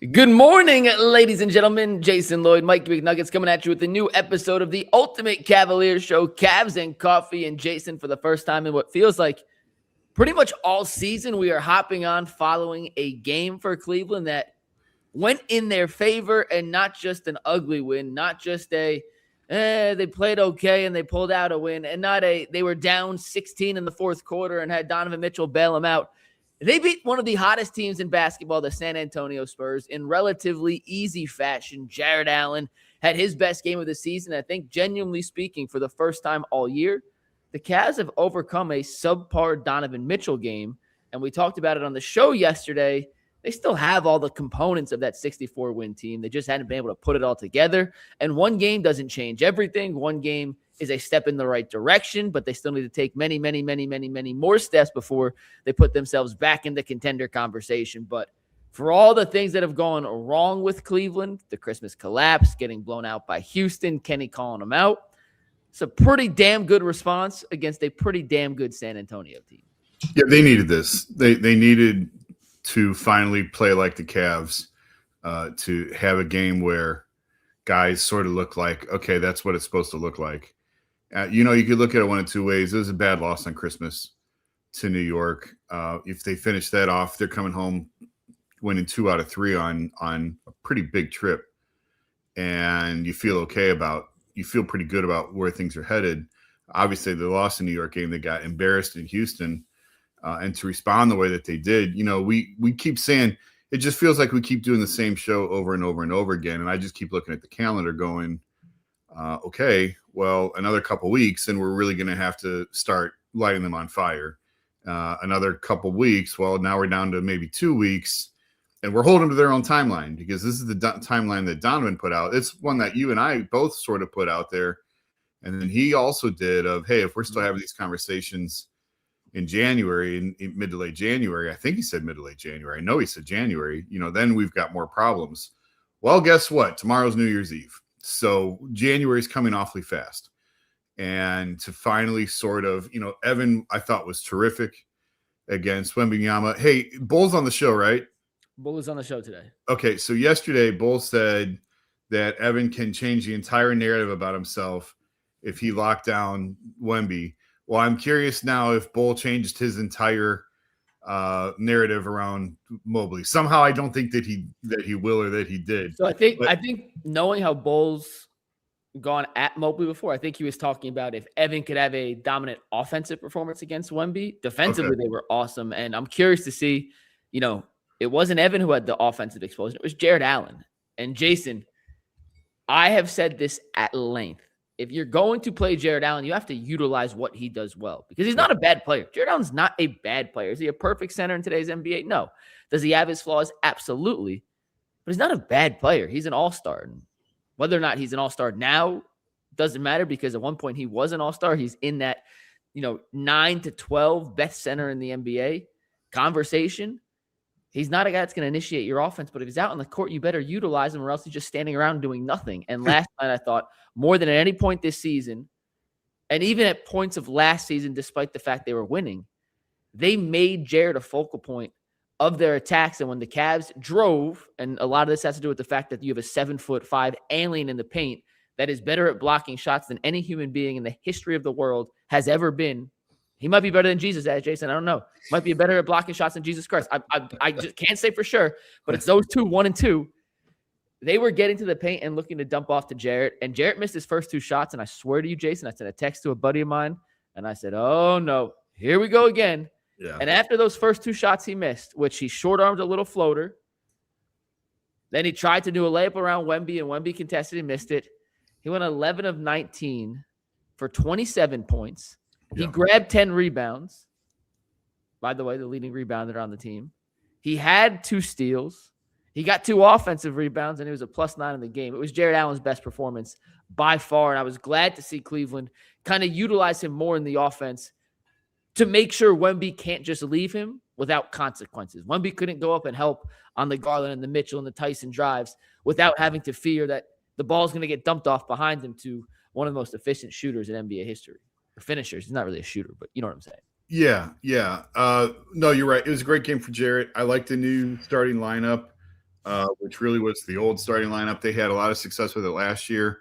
Good morning, ladies and gentlemen. Jason Lloyd, Mike McNuggets coming at you with a new episode of the Ultimate Cavaliers Show, Cavs and Coffee. And Jason, for the first time in what feels like pretty much all season, we are hopping on following a game for Cleveland that went in their favor, and not just an ugly win, not just they played okay and they pulled out a win, and not they were down 16 in the fourth quarter and had Donovan Mitchell bail them out. They beat one of the hottest teams in basketball, the San Antonio Spurs, in relatively easy fashion. Jarrett Allen had his best game of the season. I think, genuinely speaking, for the first time all year, the Cavs have overcome a subpar Donovan Mitchell game, and we talked about it on the show yesterday. They still have all the components of that 64-win team. They just hadn't been able to put it all together, and one game doesn't change everything. One game is a step in the right direction, but they still need to take many, many, many, many, many more steps before they put themselves back in the contender conversation. But for all the things that have gone wrong with Cleveland, the Christmas collapse, getting blown out by Houston, Kenny calling them out, it's a pretty damn good response against a pretty damn good San Antonio team. Yeah, they needed this. They needed to finally play like the Cavs, to have a game where guys sort of look like, okay, that's what it's supposed to look like. You could look at it one of two ways. It was a bad loss on Christmas to New York. If they finish that off, they're coming home winning 2 out of 3 on a pretty big trip. And you feel pretty good about where things are headed. Obviously, the loss in New York game, they got embarrassed in Houston. And to respond the way that they did, we keep saying, it just feels like we keep doing the same show over and over and over again. And I just keep looking at the calendar going, okay, well, another couple weeks, and we're really going to have to start lighting them on fire. Another couple weeks, well, now we're down to maybe 2 weeks, and we're holding to their own timeline, because this is the timeline that Donovan put out. It's one that you and I both sort of put out there. And then he also did of, hey, if we're still having these conversations in January, in mid to late January, I think he said mid to late January. I know he said January, then we've got more problems. Well, guess what? Tomorrow's New Year's Eve. So January is coming awfully fast. And to finally sort of, Evan, I thought was terrific against Wembanyama. Hey, Bull's on the show, right? Bull is on the show today. Okay, so yesterday, Bull said that Evan can change the entire narrative about himself if he locked down Wemby. Well, I'm curious now if Bull changed his entire narrative around Mobley. Somehow I don't think that he will, or that he did. So I think knowing how Bull's gone at Mobley before, I think he was talking about if Evan could have a dominant offensive performance against Wemby. Defensively, okay, they were awesome. And I'm curious to see, it wasn't Evan who had the offensive explosion. It was Jarrett Allen. And Jason, I have said this at length. If you're going to play Jarrett Allen, you have to utilize what he does well, because he's not a bad player. Jarrett Allen's not a bad player. Is he a perfect center in today's NBA? No. Does he have his flaws? Absolutely. But he's not a bad player. He's an all-star. And whether or not he's an all-star now doesn't matter, because at one point he was an all-star. He's in that, 9 to 12 best center in the NBA conversation. He's not a guy that's going to initiate your offense, but if he's out on the court, you better utilize him, or else he's just standing around doing nothing. And last night, I thought, more than at any point this season, and even at points of last season, despite the fact they were winning, they made Jarrett a focal point of their attacks. And when the Cavs drove, and a lot of this has to do with the fact that you have a 7'5" alien in the paint that is better at blocking shots than any human being in the history of the world has ever been. He might be better than Jesus, Jason. I don't know. Might be better at blocking shots than Jesus Christ. I just can't say for sure, but it's those two, 1 and 2. They were getting to the paint and looking to dump off to Jarrett, and Jarrett missed his first 2 shots. And I swear to you, Jason, I sent a text to a buddy of mine, and I said, oh, no, here we go again. Yeah. And after those first 2 shots he missed, which he short-armed a little floater, then he tried to do a layup around Wemby, and Wemby contested and missed it. He went 11 of 19 for 27 points. He grabbed 10 rebounds. By the way, the leading rebounder on the team. He had 2 steals. He got 2 offensive rebounds, and he was a +9 in the game. It was Jarrett Allen's best performance by far, and I was glad to see Cleveland kind of utilize him more in the offense to make sure Wemby can't just leave him without consequences. Wemby couldn't go up and help on the Garland and the Mitchell and the Tyson drives without having to fear that the ball's going to get dumped off behind him to one of the most efficient shooters in NBA history. Or finishers. He's not really a shooter, but you know what I'm saying. Yeah. No, you're right. It was a great game for Jarrett. I like the new starting lineup. which really was the old starting lineup. They had a lot of success with it last year.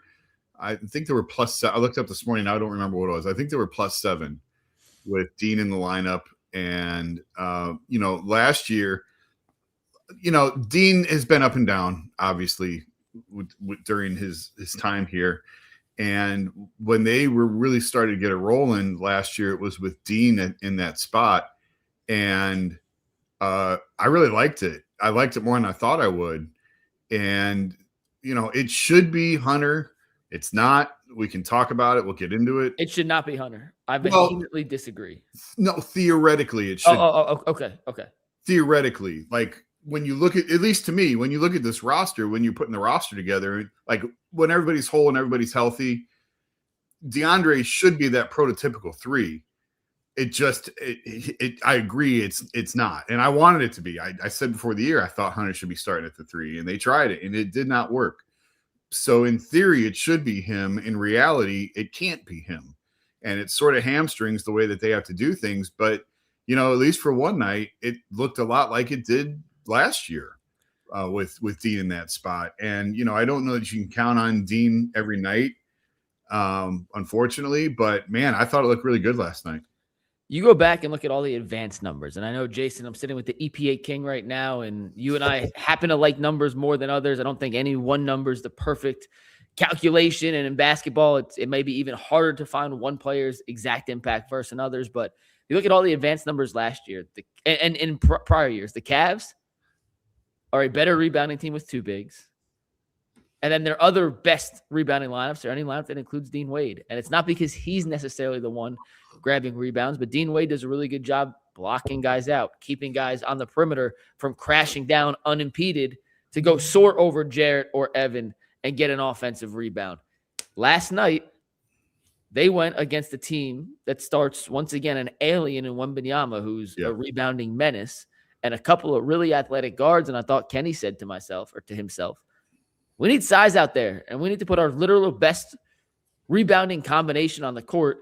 I think they were +7. I looked up this morning. I don't remember what it was. I think they were +7 with Dean in the lineup. And, last year, Dean has been up and down, obviously, during his time here. And when they were really started to get it rolling last year, it was with Dean in that spot. And I really liked it. I liked it more than I thought I would. And, it should be Hunter. It's not. We can talk about it. We'll get into it. It should not be Hunter. I vehemently disagree. No, theoretically, it should. Okay. Theoretically, like when you look at least to me, when you look at this roster, when you're putting the roster together, like when everybody's whole and everybody's healthy, DeAndre should be that prototypical 3. It just, I agree, it's not. And I wanted it to be. I said before the year, I thought Hunter should be starting at the 3, and they tried it, and it did not work. So in theory, it should be him. In reality, it can't be him. And it sort of hamstrings the way that they have to do things. But, at least for one night, it looked a lot like it did last year with Dean in that spot. And, I don't know that you can count on Dean every night, unfortunately. But, man, I thought it looked really good last night. You go back and look at all the advanced numbers. And I know, Jason, I'm sitting with the EPA king right now, and you and I happen to like numbers more than others. I don't think any one number is the perfect calculation. And in basketball, it may be even harder to find one player's exact impact versus another's. But you look at all the advanced numbers last year and in prior years, the Cavs are a better rebounding team with 2 bigs. And then their other best rebounding lineups are any lineup that includes Dean Wade. And it's not because he's necessarily the one grabbing rebounds, but Dean Wade does a really good job blocking guys out, keeping guys on the perimeter from crashing down unimpeded to go soar over Jarrett or Evan and get an offensive rebound. Last night, they went against a team that starts, once again, an alien in Wembanyama, who's a rebounding menace, and a couple of really athletic guards. And I thought Kenny said to himself, we need size out there, and we need to put our literal best rebounding combination on the court.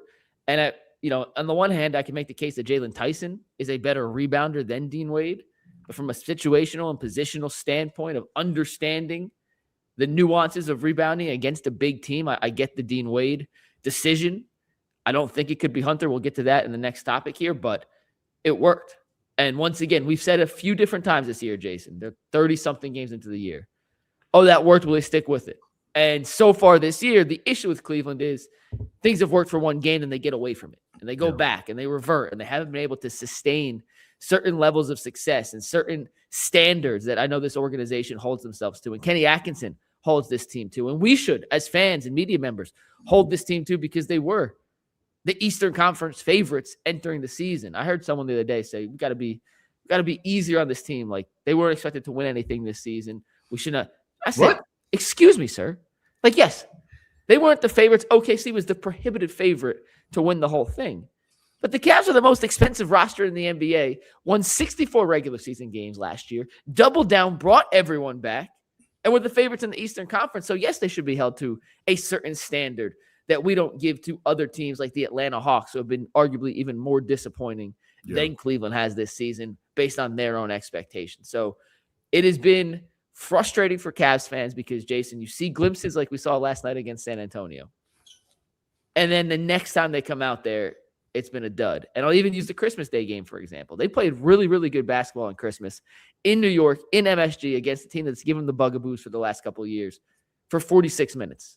And, on the one hand, I can make the case that Jalen Tyson is a better rebounder than Dean Wade. But from a situational and positional standpoint of understanding the nuances of rebounding against a big team, I get the Dean Wade decision. I don't think it could be Hunter. We'll get to that in the next topic here, but it worked. And once again, we've said a few different times this year, Jason, they're 30-something games into the year. Oh, that worked. Will they stick with it? And so far this year, the issue with Cleveland is things have worked for one game and they get away from it. And they go back and they revert, and they haven't been able to sustain certain levels of success and certain standards that I know this organization holds themselves to. And Kenny Atkinson holds this team to. And we should, as fans and media members, hold this team to, because they were the Eastern Conference favorites entering the season. I heard someone the other day say, we got to be easier on this team. Like, they weren't expected to win anything this season. We shouldn't. I said, what? Excuse me, sir. Like, yes, they weren't the favorites. OKC was the prohibitive favorite to win the whole thing. But the Cavs are the most expensive roster in the NBA, won 64 regular season games last year, doubled down, brought everyone back, and were the favorites in the Eastern Conference. So, yes, they should be held to a certain standard that we don't give to other teams like the Atlanta Hawks, who have been arguably even more disappointing than Cleveland has this season based on their own expectations. So it has been frustrating for Cavs fans because, Jason, you see glimpses like we saw last night against San Antonio. And then the next time they come out there, it's been a dud. And I'll even use the Christmas Day game, for example. They played really, really good basketball on Christmas in New York, in MSG, against a team that's given them the bugaboos for the last couple of years for 46 minutes.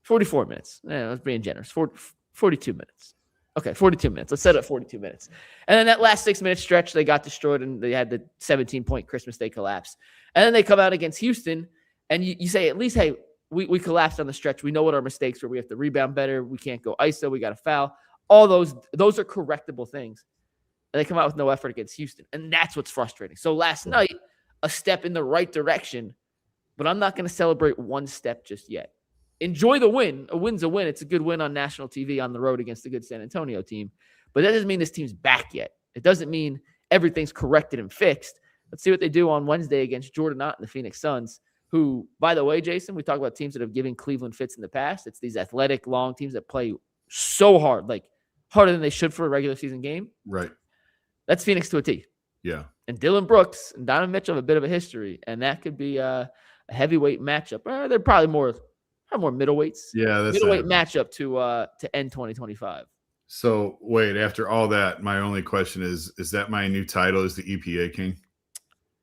44 minutes. I was being generous. 42 minutes. Okay, 42 minutes. Let's set it at 42 minutes. And then that last 6-minute stretch, they got destroyed, and they had the 17-point Christmas Day collapse. And then they come out against Houston, and you say, at least, hey, we collapsed on the stretch. We know what our mistakes were. We have to rebound better. We can't go ISO. We got to foul. All those are correctable things. And they come out with no effort against Houston. And that's what's frustrating. So last night, a step in the right direction, but I'm not going to celebrate one step just yet. Enjoy the win. A win's a win. It's a good win on national TV on the road against a good San Antonio team. But that doesn't mean this team's back yet. It doesn't mean everything's corrected and fixed. Let's see what they do on Wednesday against Jordan Ott and the Phoenix Suns, who, by the way, Jason, we talk about teams that have given Cleveland fits in the past. It's these athletic, long teams that play so hard, like harder than they should for a regular season game. Right. That's Phoenix to a T. Yeah. And Dylan Brooks and Donovan Mitchell have a bit of a history, and that could be a heavyweight matchup. They're probably more middleweights. Yeah, that's middleweight matchup to end 2025. So wait, after all that, my only question is that my new title is the EPA King?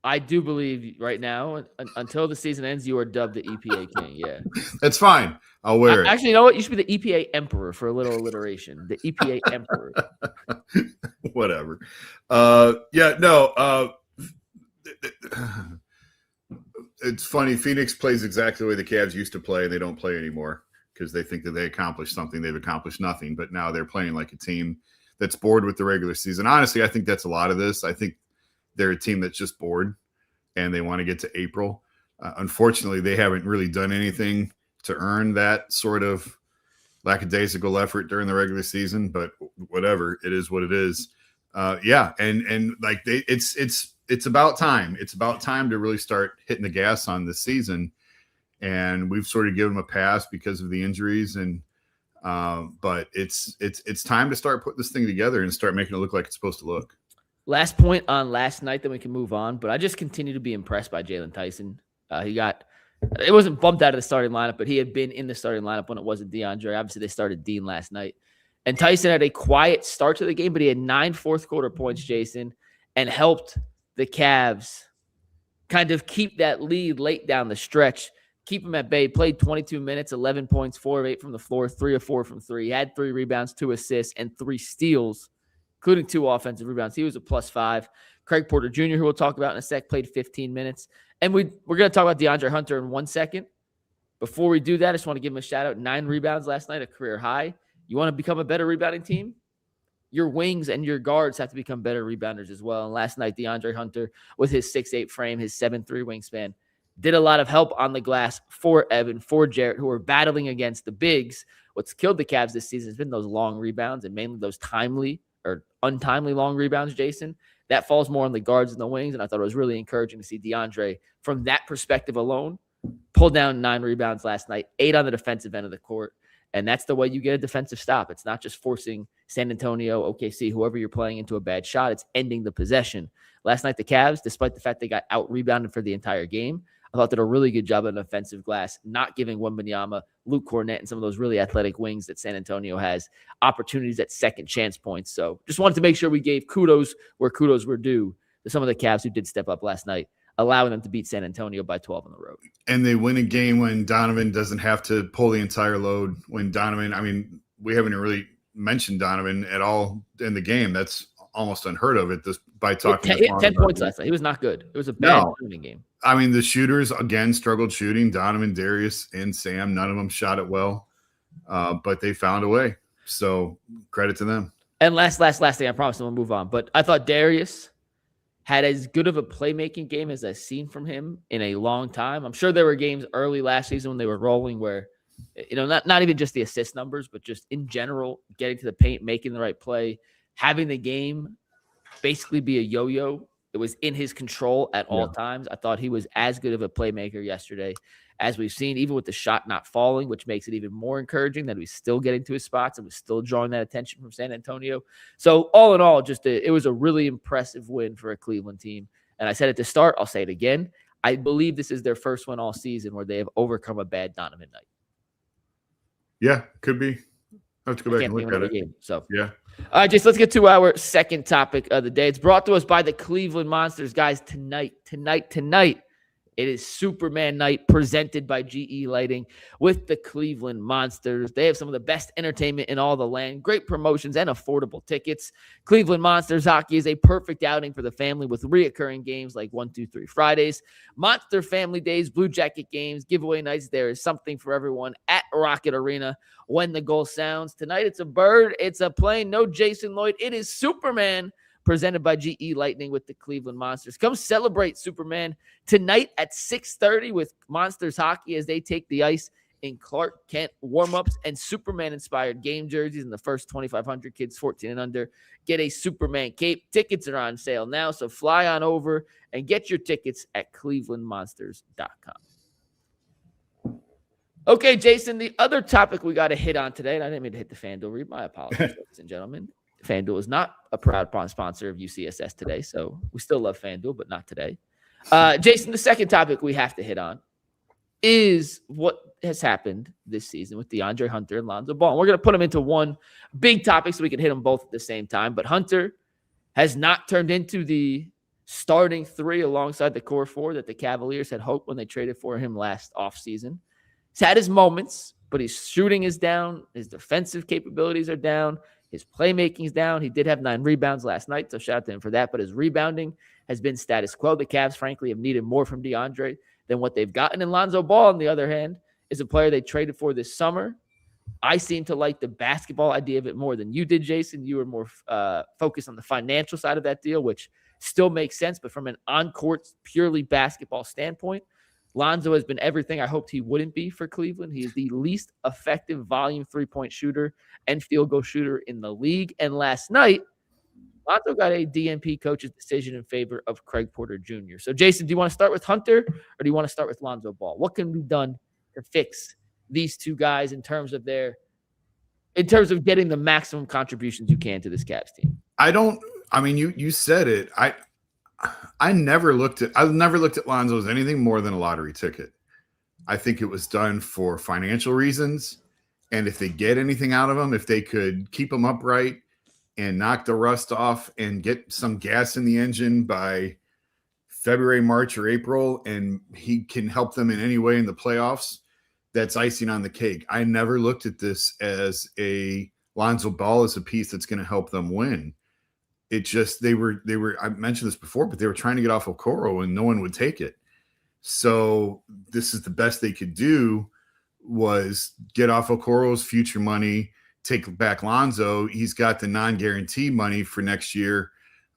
I do believe right now, until the season ends, you are dubbed the EPA King. Yeah. That's fine. I'll wear it. Actually, you know what? You should be the EPA Emperor for a little alliteration. The EPA Emperor. Whatever. Yeah, no. It's funny. Phoenix plays exactly the way the Cavs used to play, and they don't play anymore because they think that they accomplished something. They've accomplished nothing, but now they're playing like a team that's bored with the regular season. Honestly, I think that's a lot of this. I think they're a team that's just bored, and they want to get to April. Unfortunately, they haven't really done anything to earn that sort of lackadaisical effort during the regular season, but whatever, it is what it is. Yeah, and like it's about time. It's about time to really start hitting the gas on this season, and we've sort of given them a pass because of the injuries, and but it's time to start putting this thing together and start making it look like it's supposed to look. Last point on last night, then we can move on. But I just continue to be impressed by Jalen Tyson. It wasn't bumped out of the starting lineup, but he had been in the starting lineup when it wasn't DeAndre. Obviously, they started Dean last night. And Tyson had a quiet start to the game, but he had 9 fourth-quarter points, Jason, and helped the Cavs kind of keep that lead late down the stretch, keep him at bay. Played 22 minutes, 11 points, 4 of 8 from the floor, 3 of 4 from 3. He had 3 rebounds, 2 assists, and 3 steals, including 2 offensive rebounds. He was a +5. Craig Porter Jr., who we'll talk about in a sec, played 15 minutes. And we're going to talk about De'Andre Hunter in 1 second. Before we do that, I just want to give him a shout-out. 9 rebounds last night, a career high. You want to become a better rebounding team? Your wings and your guards have to become better rebounders as well. And last night, De'Andre Hunter, with his 6'8" frame, his 7'3" wingspan, did a lot of help on the glass for Evan, for Jarrett, who are battling against the bigs. What's killed the Cavs this season has been those long rebounds, and mainly those timely or untimely long rebounds, Jason. That falls more on the guards and the wings, and I thought it was really encouraging to see De'Andre, from that perspective alone, pull down 9 rebounds last night, 8 on the defensive end of the court, and that's the way you get a defensive stop. It's not just forcing San Antonio, OKC, whoever you're playing into a bad shot. It's ending the possession. Last night, the Cavs, despite the fact they got out-rebounded for the entire game, I thought did a really good job on offensive glass, not giving Wembanyama, Luke Cornett, and some of those really athletic wings that San Antonio has opportunities at second chance points. So just wanted to make sure we gave kudos where kudos were due to some of the Cavs who did step up last night, allowing them to beat San Antonio by 12 on the road. And they win a game when Donovan doesn't have to pull the entire load. When Donovan, I mean, we haven't really mentioned Donovan at all in the game. That's almost unheard of by talking. He had 10 points last night. He was not good. It was a bad shooting game. I mean, the shooters, again, struggled shooting. Donovan, Darius, and Sam, none of them shot it well, but they found a way. So credit to them. And last thing, I promise we'll move on. But I thought Darius had as good of a playmaking game as I've seen from him in a long time. I'm sure there were games early last season when they were rolling where, not even just the assist numbers, but just in general, getting to the paint, making the right play, having the game basically be a yo-yo. It was in his control at all times. I thought he was as good of a playmaker yesterday as we've seen, even with the shot not falling, which makes it even more encouraging that he's still getting to his spots and was still drawing that attention from San Antonio. So all in all, it was a really impressive win for a Cleveland team. And I said it to start, I'll say it again. I believe this is their first win all season where they have overcome a bad Donovan night. Yeah, could be. I have to go back and look at it. Game, so yeah. All right, Jason, let's get to our second topic of the day. It's brought to us by the Cleveland Monsters. Guys, tonight, it is Superman Night presented by GE Lighting with the Cleveland Monsters. They have some of the best entertainment in all the land, great promotions, and affordable tickets. Cleveland Monsters hockey is a perfect outing for the family with reoccurring games like 1, 2, 3 Fridays, Monster Family Days, Blue Jacket games, giveaway nights. There is something for everyone at Rocket Arena when the goal sounds. Tonight, it's a bird, it's a plane, no Jason Lloyd. It is Superman presented by GE Lightning with the Cleveland Monsters. Come celebrate Superman tonight at 6:30 with Monsters hockey as they take the ice in Clark Kent warm-ups and Superman-inspired game jerseys. And the first 2,500 kids 14 and under get a Superman cape. Tickets are on sale now, so fly on over and get your tickets at clevelandmonsters.com. Okay, Jason, the other topic we got to hit on today, and I didn't mean to hit the FanDuel read. My apologies, ladies and gentlemen. FanDuel is not a proud sponsor of UCSS today, so we still love FanDuel, but not today. Jason, the second topic we have to hit on is what has happened this season with De'Andre Hunter and Lonzo Ball. And we're going to put them into one big topic so we can hit them both at the same time. But Hunter has not turned into the starting three alongside the core four that the Cavaliers had hoped when they traded for him last offseason. He's had his moments, but his shooting is down. His defensive capabilities are down. His playmaking is down. He did have 9 rebounds last night, so shout out to him for that. But his rebounding has been status quo. The Cavs, frankly, have needed more from DeAndre than what they've gotten. And Lonzo Ball, on the other hand, is a player they traded for this summer. I seem to like the basketball idea of it more than you did, Jason. You were more focused on the financial side of that deal, which still makes sense. But from an on-court, purely basketball standpoint, Lonzo has been everything I hoped he wouldn't be for Cleveland. He is the least effective volume three-point shooter and field goal shooter in the league. And last night, Lonzo got a DNP coach's decision in favor of Craig Porter Jr. So, Jason, do you want to start with Hunter or do you want to start with Lonzo Ball? What can be done to fix these two guys in terms of getting the maximum contributions you can to this Cavs team? You said it. I never looked at Lonzo as anything more than a lottery ticket. I think it was done for financial reasons. And if they get anything out of him, if they could keep him upright and knock the rust off and get some gas in the engine by February, March, or April, and he can help them in any way in the playoffs, that's icing on the cake. I never looked at this as a Lonzo Ball as a piece that's going to help them win. It just, they were, I mentioned this before, but they were trying to get off of Okoro and no one would take it. So this is the best they could do, was get off Okoro's future money, take back Lonzo. He's got the non-guarantee money for next year.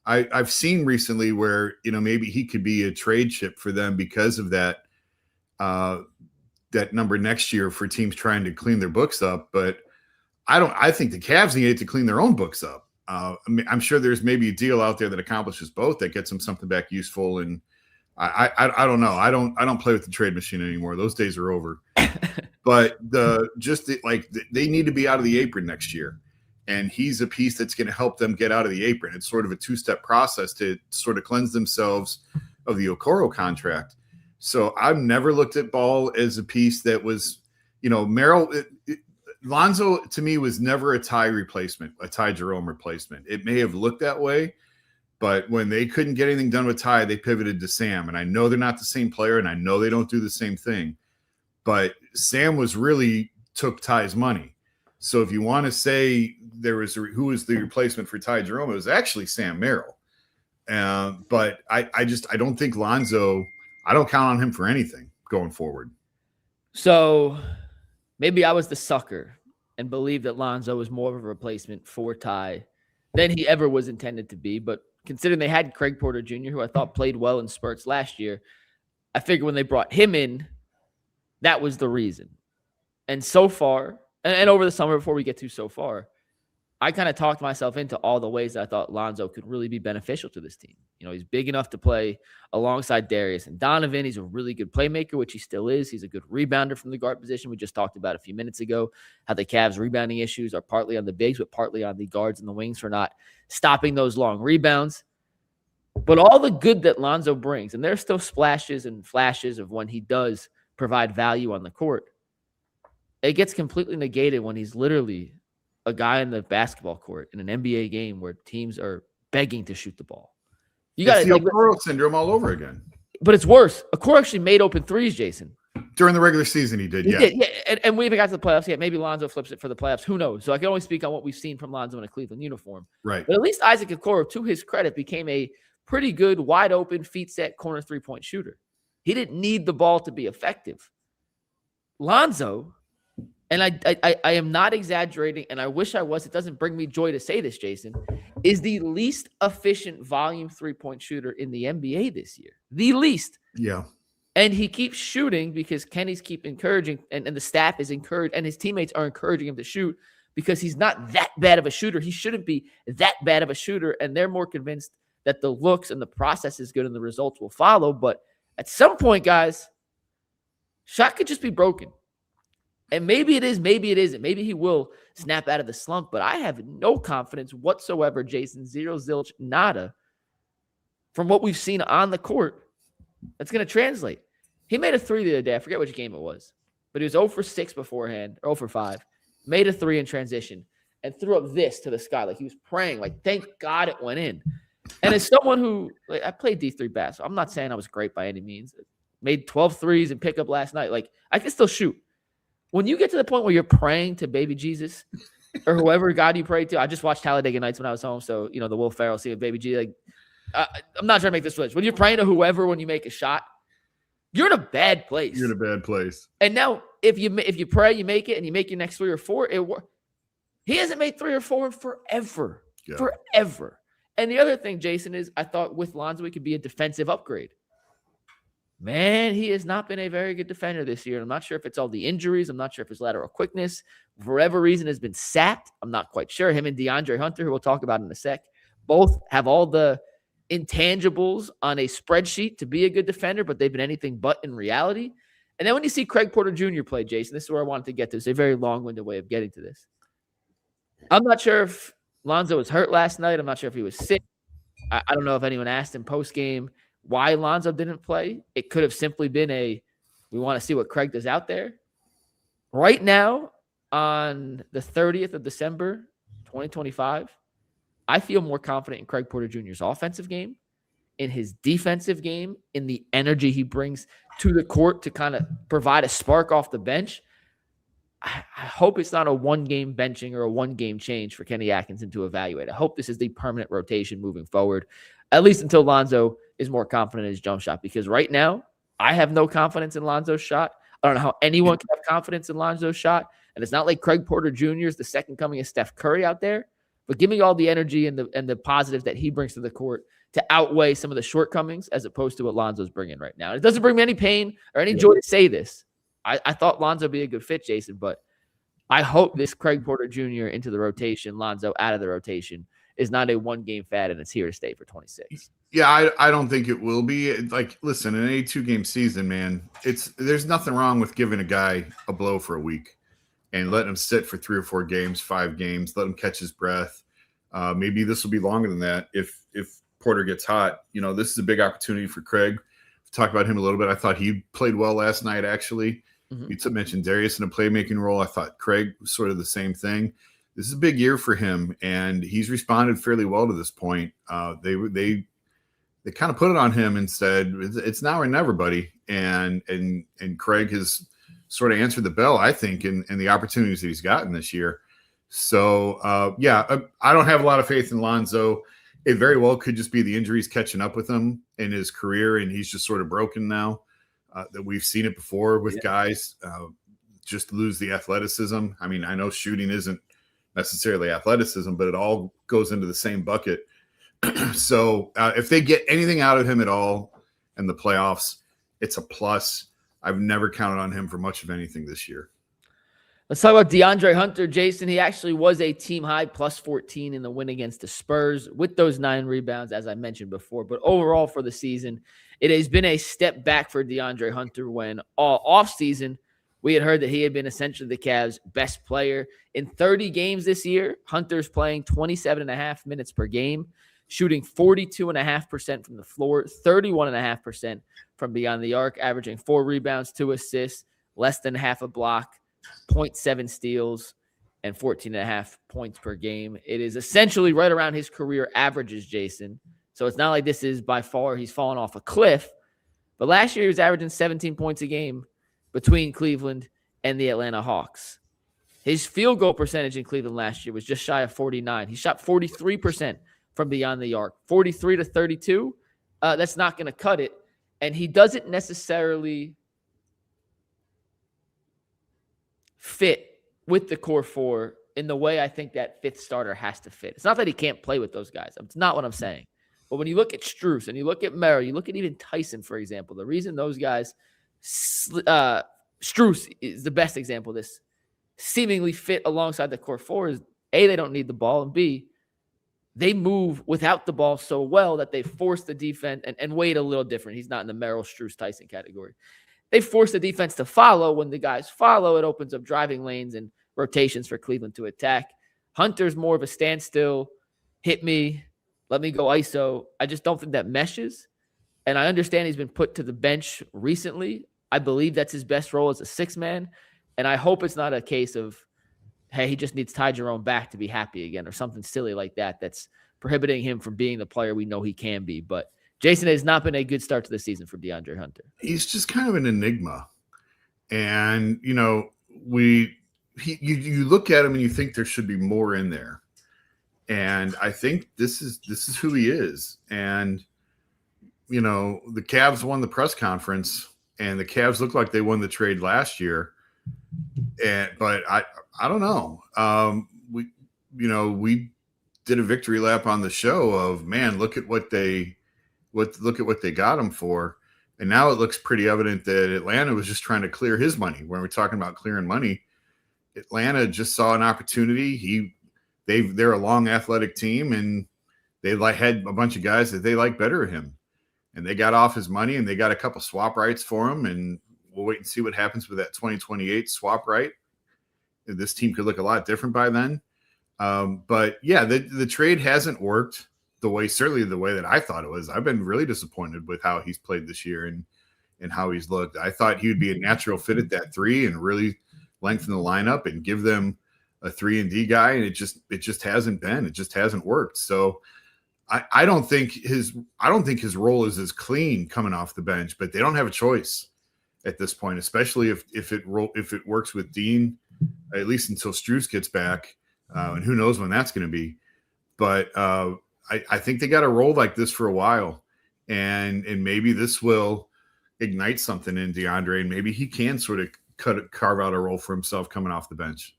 I've seen recently where, maybe he could be a trade chip for them because of that number next year for teams trying to clean their books up. But I think the Cavs need to clean their own books up. I'm sure there's maybe a deal out there that accomplishes both, that gets them something back useful. And I don't know. I don't play with the trade machine anymore. Those days are over. But they need to be out of the apron next year. And he's a piece that's going to help them get out of the apron. It's sort of a two-step process to sort of cleanse themselves of the Okoro contract. So I've never looked at Ball as a piece that was, Lonzo to me was never a Ty Jerome replacement. It may have looked that way, but when they couldn't get anything done with Ty, they pivoted to Sam. And I know they're not the same player, and I know they don't do the same thing. But Sam took Ty's money. So if you want to say who was the replacement for Ty Jerome, it was actually Sam Merrill. But I don't think Lonzo, I don't count on him for anything going forward. So maybe I was the sucker and believed that Lonzo was more of a replacement for Ty than he ever was intended to be. But considering they had Craig Porter Jr., who I thought played well in spurts last year, I figured when they brought him in, that was the reason. And so far, and over the summer before we get to so far, I kind of talked myself into all the ways that I thought Lonzo could really be beneficial to this team. He's big enough to play alongside Darius and Donovan. He's a really good playmaker, which he still is. He's a good rebounder from the guard position. We just talked about a few minutes ago how the Cavs' rebounding issues are partly on the bigs, but partly on the guards and the wings for not stopping those long rebounds. But all the good that Lonzo brings, and there's still splashes and flashes of when he does provide value on the court, it gets completely negated when he's literally a guy in the basketball court in an NBA game where teams are begging to shoot the ball. It's the Okoro syndrome all over again. But it's worse. Okoro actually made open threes, Jason. During the regular season, he did. And we even got to the playoffs. Yeah, maybe Lonzo flips it for the playoffs. Who knows? So I can only speak on what we've seen from Lonzo in a Cleveland uniform. Right. But at least Isaac Okoro, to his credit, became a pretty good, wide open, feet set corner three-point shooter. He didn't need the ball to be effective. Lonzo, and I am not exaggerating, and I wish I was. It doesn't bring me joy to say this, Jason, is the least efficient volume three-point shooter in the NBA this year. The least. Yeah. And he keeps shooting because Kenny's keep encouraging, and the staff is encouraged, and his teammates are encouraging him to shoot because he's not that bad of a shooter. He shouldn't be that bad of a shooter, and they're more convinced that the looks and the process is good and the results will follow. But at some point, guys, shot could just be broken. And maybe it is, maybe it isn't. Maybe he will snap out of the slump, but I have no confidence whatsoever, Jason, zero, zilch, nada, from what we've seen on the court that's going to translate. He made a three the other day. I forget which game it was, but he was 0 for 6 beforehand, 0 for 5, made a three in transition, and threw up this to the sky. Like he was praying, like, thank God it went in. And as someone who, like, I played D3 basketball, I'm not saying I was great by any means. Made 12 threes and pickup last night. Like, I can still shoot. When you get to the point where you're praying to baby Jesus or whoever God you pray to, I just watched Talladega Nights when I was home. So, the Will Ferrell scene with baby Jesus. Like, I'm not trying to make this switch. When you're praying to whoever, when you make a shot, you're in a bad place. You're in a bad place. And now, if you pray, you make it, and you make your next 3 or 4, he hasn't made 3 or 4 in forever. Yeah. Forever. And the other thing, Jason, is I thought with Lonzo, it could be a defensive upgrade. Man, he has not been a very good defender this year. I'm not sure if it's all the injuries. I'm not sure if his lateral quickness, for whatever reason, has been sapped. I'm not quite sure. Him and De'Andre Hunter, who we'll talk about in a sec, both have all the intangibles on a spreadsheet to be a good defender, but they've been anything but in reality. And then when you see Craig Porter Jr. play, Jason, this is where I wanted to get to. It's a very long-winded way of getting to this. I'm not sure if Lonzo was hurt last night. I'm not sure if he was sick. I don't know if anyone asked him post-game why Lonzo didn't play. It could have simply been we want to see what Craig does out there. Right now, on the 30th of December, 2025, I feel more confident in Craig Porter Jr.'s offensive game, in his defensive game, in the energy he brings to the court to kind of provide a spark off the bench. I hope it's not a one-game benching or a one-game change for Kenny Atkinson to evaluate. I hope this is the permanent rotation moving forward, at least until Lonzo is more confident in his jump shot. Because right now, I have no confidence in Lonzo's shot. I don't know how anyone can have confidence in Lonzo's shot. And it's not like Craig Porter Jr. is the second coming of Steph Curry out there. But give me all the energy and the positives that he brings to the court to outweigh some of the shortcomings as opposed to what Lonzo's bringing right now. And it doesn't bring me any pain or any joy to say this. I thought Lonzo would be a good fit, Jason, but I hope this Craig Porter Jr. into the rotation, Lonzo out of the rotation, is not a one-game fad and it's here to stay for 26. Yeah, I don't think it will be. Like, listen, in a 2-game season, man, there's nothing wrong with giving a guy a blow for a week and letting him sit for 3 or 4 games, 5 games, let him catch his breath. Maybe this will be longer than that if Porter gets hot. This is a big opportunity for Craig. We've talked about him a little bit. I thought he played well last night, actually. Mm-hmm. You mentioned Darius in a playmaking role. I thought Craig was sort of the same thing. This is a big year for him, and he's responded fairly well to this point. They kind of put it on him and said, it's now or never, buddy. And Craig has sort of answered the bell, I think, in the opportunities that he's gotten this year. So, I don't have a lot of faith in Lonzo. It very well could just be the injuries catching up with him in his career, and he's just sort of broken now. That we've seen it before with guys just lose the athleticism. I mean, I know shooting isn't necessarily athleticism, but it all goes into the same bucket. So if they get anything out of him at all in the playoffs, it's a plus. I've never counted on him for much of anything this year. Let's talk about De'Andre Hunter, Jason. He actually was a team high plus 14 in the win against the Spurs with those 9 rebounds, as I mentioned before. But overall for the season, it has been a step back for De'Andre Hunter when all offseason we had heard that he had been essentially the Cavs' best player. In 30 games this year, Hunter's playing 27.5 minutes per game, shooting 42.5% from the floor, 31.5% from beyond the arc, averaging 4 rebounds, 2 assists, less than half a block, 0.7 steals, and 14.5 points per game. It is essentially right around his career averages, Jason. So it's not like this is by far he's fallen off a cliff. But last year he was averaging 17 points a game between Cleveland and the Atlanta Hawks. His field goal percentage in Cleveland last year was just shy of 49. He shot 43% from beyond the arc. 43 to 32, that's not going to cut it. And he doesn't necessarily fit with the core 4 in the way I think that 5th starter has to fit. It's not that he can't play with those guys. It's not what I'm saying. But when you look at Strus and you look at Merrill, you look at even Tyson, for example, the reason those guys, Strus is the best example of this, seemingly fit alongside the core 4 is A, they don't need the ball, and B, they move without the ball so well that they force the defense and Wade a little different. He's not in the Merrill, Strus, Tyson category. they force the defense to follow. When the guys follow, it opens up driving lanes and rotations for Cleveland to attack. Hunter's more of a standstill, hit me, let me go ISO. I just don't think that meshes. And I understand he's been put to the bench recently. I believe that's his best role as a six-man. And I hope it's not a case of, hey, he just needs Ty Jerome back to be happy again or something silly like that that's prohibiting him from being the player we know he can be. But Jason, has not been a good start to the season for De'Andre Hunter. He's just kind of an enigma. And, you know, you look at him and you think there should be more in there. And I think this is who he is. And, you know, the Cavs won the press conference, and the Cavs look like they won the trade last year. But I don't know. We did a victory lap on the show of, man, look at what they got him for. And now it looks pretty evident that Atlanta was just trying to clear his money. When we're talking about clearing money, Atlanta just saw an opportunity. They're a long athletic team, and they had a bunch of guys that they like better than him. And they got off his money, and they got a couple swap rights for him. And we'll wait and see what happens with that 2028 swap right. This team could look a lot different by then. But yeah, the trade hasn't worked certainly the way that I thought it was. I've been really disappointed with how he's played this year and how he's looked. I thought he would be a natural fit at that 3 and really lengthen the lineup and give them a 3-and-D guy. And it just hasn't been. It just hasn't worked. So I don't think his role is as clean coming off the bench, but they don't have a choice at this point, especially if it works with Dean, at least until Strus gets back, and who knows when that's going to be. But I think they got to roll like this for a while, and maybe this will ignite something in DeAndre, and maybe he can sort of carve out a role for himself coming off the bench.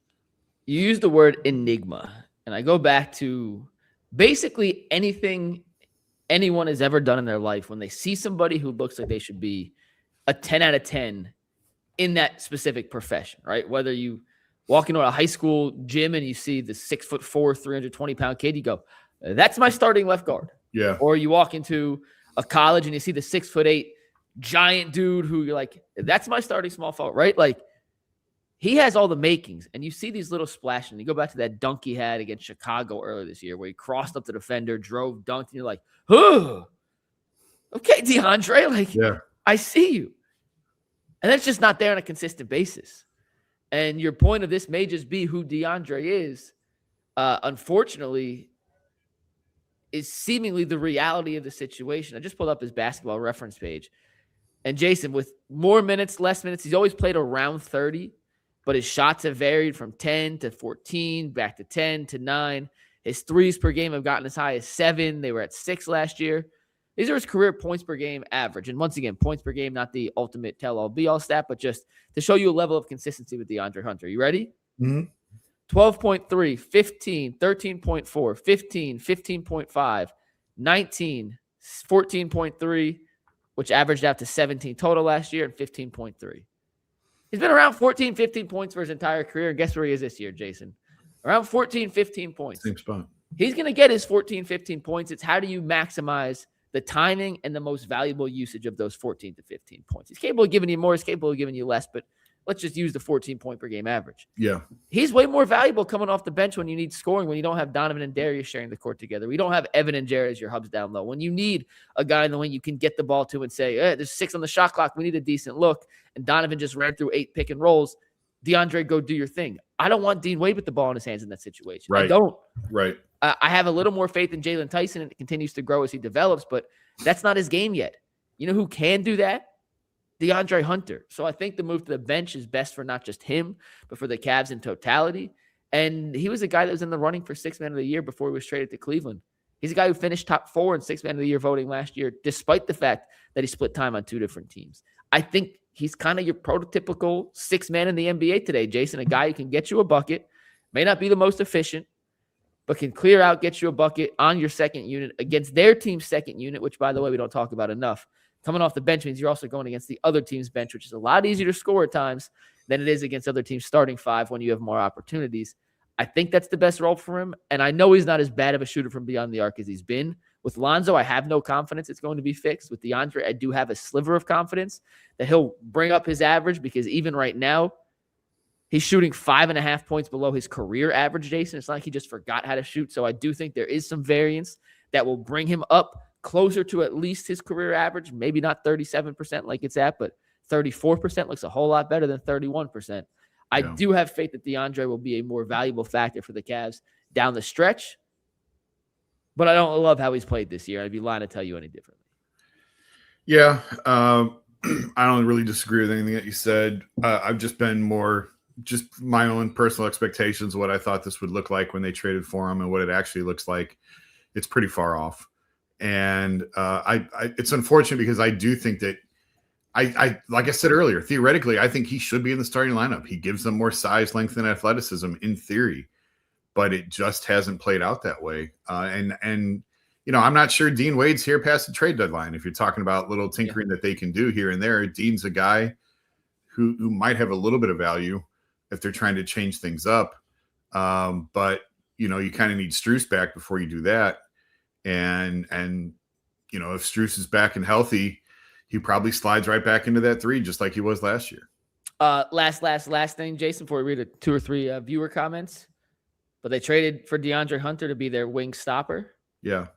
You use the word enigma, and I go back to basically anything anyone has ever done in their life when they see somebody who looks like they should be a 10 out of 10 in that specific profession, right? Whether you walk into a high school gym and you see the 6'4", 320-pound kid, you go, that's my starting left guard. Yeah. Or you walk into a college and you see the 6'8" giant dude who you're like, that's my starting small forward, right? Like, he has all the makings, and you see these little splashes. And you go back to that dunk he had against Chicago earlier this year where he crossed up the defender, drove, dunked, and you're like, oh, okay, DeAndre, like, yeah. I see you. And that's just not there on a consistent basis. And your point of this may just be who DeAndre is, unfortunately, is seemingly the reality of the situation. I just pulled up his basketball reference page. And Jason, with more minutes, less minutes, he's always played around 30. But his shots have varied from 10 to 14, back to 10 to 9. His threes per game have gotten as high as 7. They were at 6 last year. These are his career points per game average. And once again, points per game, not the ultimate tell-all, be-all stat, but just to show you a level of consistency with DeAndre Hunter. You ready? Mm-hmm. 12.3, 15, 13.4, 15, 15.5, 19, 14.3, which averaged out to 17 total last year, and 15.3. He's been around 14, 15 points for his entire career. And guess where he is this year, Jason? Around 14, 15 points. Same spot. He's going to get his 14, 15 points. It's how do you maximize the timing and the most valuable usage of those 14 to 15 points. He's capable of giving you more. He's capable of giving you less. But let's just use the 14-point per game average. Yeah. He's way more valuable coming off the bench when you need scoring, when you don't have Donovan and Darius sharing the court together. We don't have Evan and Jared as your hubs down low. When you need a guy in the wing you can get the ball to and say, hey, there's 6 on the shot clock. We need a decent look. And Donovan just ran through 8 pick and rolls. DeAndre, go do your thing. I don't want Dean Wade with the ball in his hands in that situation. Right. I don't. Right. I have a little more faith in Jalen Tyson, and it continues to grow as he develops, but that's not his game yet. You know who can do that? DeAndre Hunter. So I think the move to the bench is best for not just him, but for the Cavs in totality. And he was a guy that was in the running for 6th man of the year before he was traded to Cleveland. He's a guy who finished top 4 in 6th man of the year voting last year, despite the fact that he split time on 2 different teams. I think he's kind of your prototypical 6th man in the NBA today, Jason, a guy who can get you a bucket, may not be the most efficient, but can clear out, get you a bucket on your second unit against their team's second unit, which, by the way, we don't talk about enough. Coming off the bench means you're also going against the other team's bench, which is a lot easier to score at times than it is against other teams' starting 5 when you have more opportunities. I think that's the best role for him. And I know he's not as bad of a shooter from beyond the arc as he's been, With Lonzo, I have no confidence it's going to be fixed. With De'Andre, I do have a sliver of confidence that he'll bring up his average, because even right now, he's shooting 5.5 points below his career average, Jason. It's not like he just forgot how to shoot. So I do think there is some variance that will bring him up closer to at least his career average. Maybe not 37% like it's at, but 34% looks a whole lot better than 31%. I do have faith that De'Andre will be a more valuable factor for the Cavs down the stretch, but I don't love how he's played this year. I'd be lying to tell you any differently. Yeah, I don't really disagree with anything that you said. I've just been more just my own personal expectations of what I thought this would look like when they traded for him and what it actually looks like. It's pretty far off. And it's unfortunate because I do think that I like I said earlier, theoretically, I think he should be in the starting lineup. He gives them more size, length, and athleticism in theory, but it just hasn't played out that way. And you know, I'm not sure Dean Wade's here past the trade deadline. If you're talking about little tinkering that they can do here and there, Dean's a guy who might have a little bit of value if they're trying to change things up. But you know, you kind of need Strus back before you do that. And you know, if Strus is back and healthy, he probably slides right back into that 3, just like he was last year. Last thing, Jason, before we read 2 or 3 viewer comments. But they traded for De'Andre Hunter to be their wing stopper. Yeah.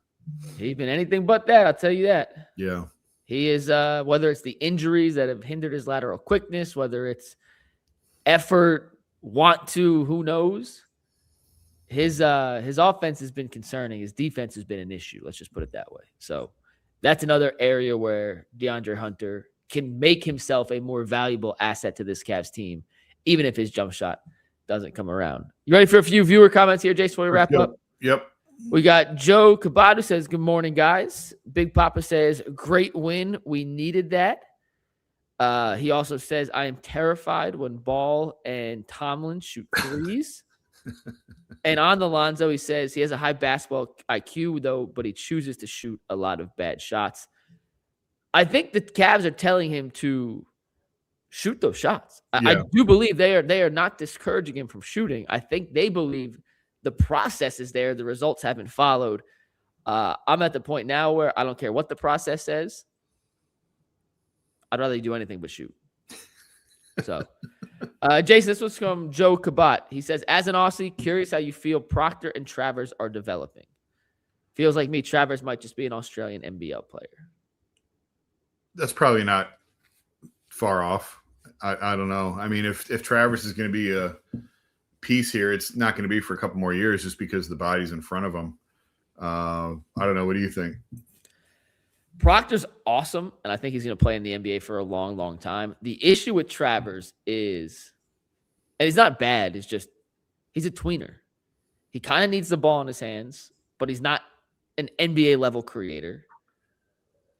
He's been anything but that, I'll tell you that. Yeah. He is, whether it's the injuries that have hindered his lateral quickness, whether it's effort, who knows? His offense has been concerning. His defense has been an issue. Let's just put it that way. So that's another area where De'Andre Hunter can make himself a more valuable asset to this Cavs team, even if his jump shot doesn't come around. You ready for a few viewer comments here, Jason, before we wrap up? Yep. We got Joe Cabot who says, good morning, guys. Big Papa says, great win. We needed that. He also says, I am terrified when Ball and Tomlin shoot threes. And on the Lonzo, he says he has a high basketball IQ, though, but he chooses to shoot a lot of bad shots. I think the Cavs are telling him to shoot those shots. Yeah. I do believe they are not discouraging him from shooting. I think they believe the process is there. The results haven't followed. I'm at the point now where I don't care what the process says. I'd rather do anything but shoot. So, Jason, this was from Joe Cabot. He says, as an Aussie, curious how you feel Proctor and Travers are developing. Feels like me, Travers might just be an Australian NBL player. That's probably not far off. I don't know. I mean, if Travers is going to be a piece here, it's not going to be for a couple more years just because the body's in front of him. I don't know. What do you think? Proctor's awesome, and I think he's going to play in the NBA for a long, long time. The issue with Travers is, and he's not bad, it's just he's a tweener. He kind of needs the ball in his hands, but he's not an NBA-level creator.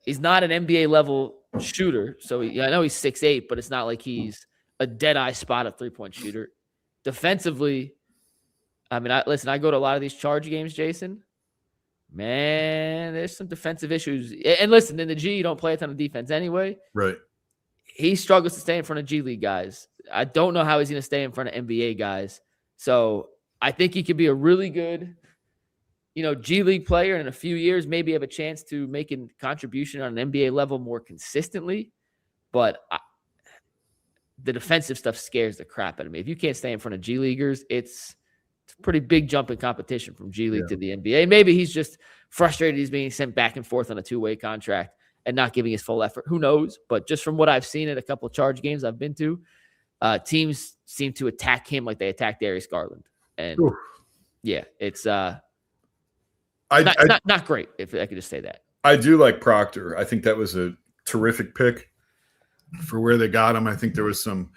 He's not an NBA-level shooter. So I know he's 6'8", but it's not like he's a dead-eye spot of three-point shooter. Defensively, I mean, I go to a lot of these Charge games, Jason. Man, there's some defensive issues. And listen, in the G, you don't play a ton of defense anyway. Right. He struggles to stay in front of G League guys. I don't know how he's going to stay in front of NBA guys. So I think he could be a really good, G League player, and in a few years maybe have a chance to make a contribution on an NBA level more consistently. But the defensive stuff scares the crap out of me. If you can't stay in front of G Leaguers, it's a pretty big jump in competition from G League to the NBA. Maybe he's just frustrated he's being sent back and forth on a two-way contract and not giving his full effort. Who knows? But just from what I've seen at a couple of Charge games I've been to, teams seem to attack him like they attacked Darius Garland. And it's not great, if I could just say that. I do like Proctor. I think that was a terrific pick for where they got him. I think there was some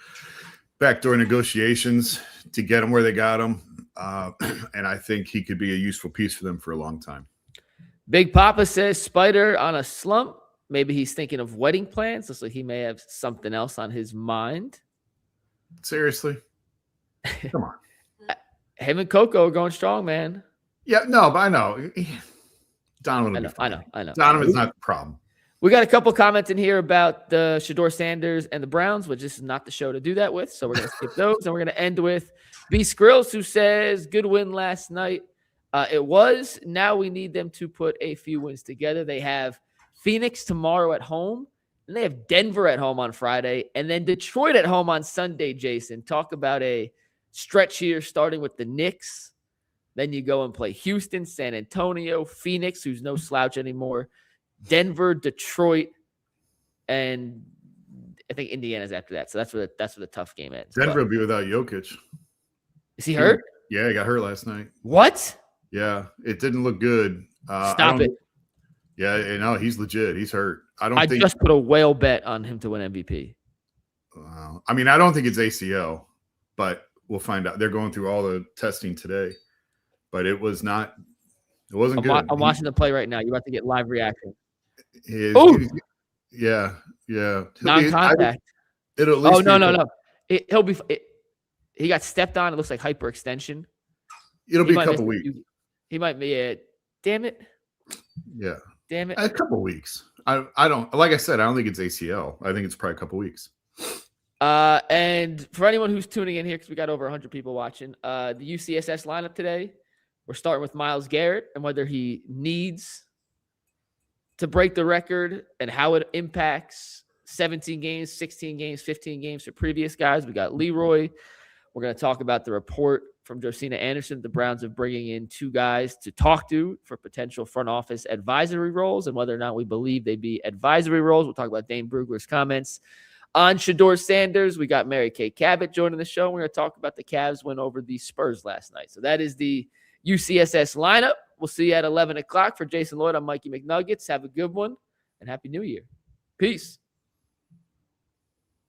backdoor negotiations to get him where they got him. And I think he could be a useful piece for them for a long time. Big Papa says Spider on a slump. Maybe he's thinking of wedding plans. Looks like he may have something else on his mind. Seriously? Come on. Him and Coco are going strong, man. Yeah, no, but I know. Donovan will be fine. I know. Donovan's not the problem. We got a couple comments in here about the Shedeur Sanders and the Browns, which this is not the show to do that with. So we're going to skip those. And we're going to end with B. Skrills, who says, good win last night. It was. Now we need them to put a few wins together. They have Phoenix tomorrow at home, and they have Denver at home on Friday, and then Detroit at home on Sunday, Jason. Talk about a stretch here, starting with the Knicks. Then you go and play Houston, San Antonio, Phoenix, who's no slouch anymore, Denver, Detroit, and I think Indiana's after that. So that's where the tough game ends. Denver will be without Jokic. Is he hurt? Yeah, he got hurt last night. What? Yeah, it didn't look good. Stop it. Yeah, no, he's legit. He's hurt. I just put a whale bet on him to win MVP. I mean, I don't think it's ACL, but we'll find out. They're going through all the testing today, but it wasn't good. I'm watching the play right now. You're about to get live reaction. Yeah. Non-contact. It'll at least no. He'll be. He got stepped on. It looks like hyperextension. It'll be a couple weeks. He might be. Damn it. Yeah. Damn it. A couple weeks. I don't, like I said, I don't think it's ACL. I think it's probably a couple weeks. And for anyone who's tuning in here, because we got over 100 people watching, the UCSS lineup today, we're starting with Myles Garrett and whether he needs to break the record and how it impacts 17 games, 16 games, 15 games for previous guys. We got Leroy. We're going to talk about the report from Josina Anderson. The Browns are bringing in 2 guys to talk to for potential front office advisory roles and whether or not we believe they be advisory roles. We'll talk about Dane Brugler's comments on Shedeur Sanders. We got Mary Kay Cabot joining the show. We're going to talk about the Cavs win over the Spurs last night. So that is the UCSS lineup. We'll see you at 11 o'clock. For Jason Lloyd, I'm Mikey McNuggets. Have a good one and Happy New Year. Peace.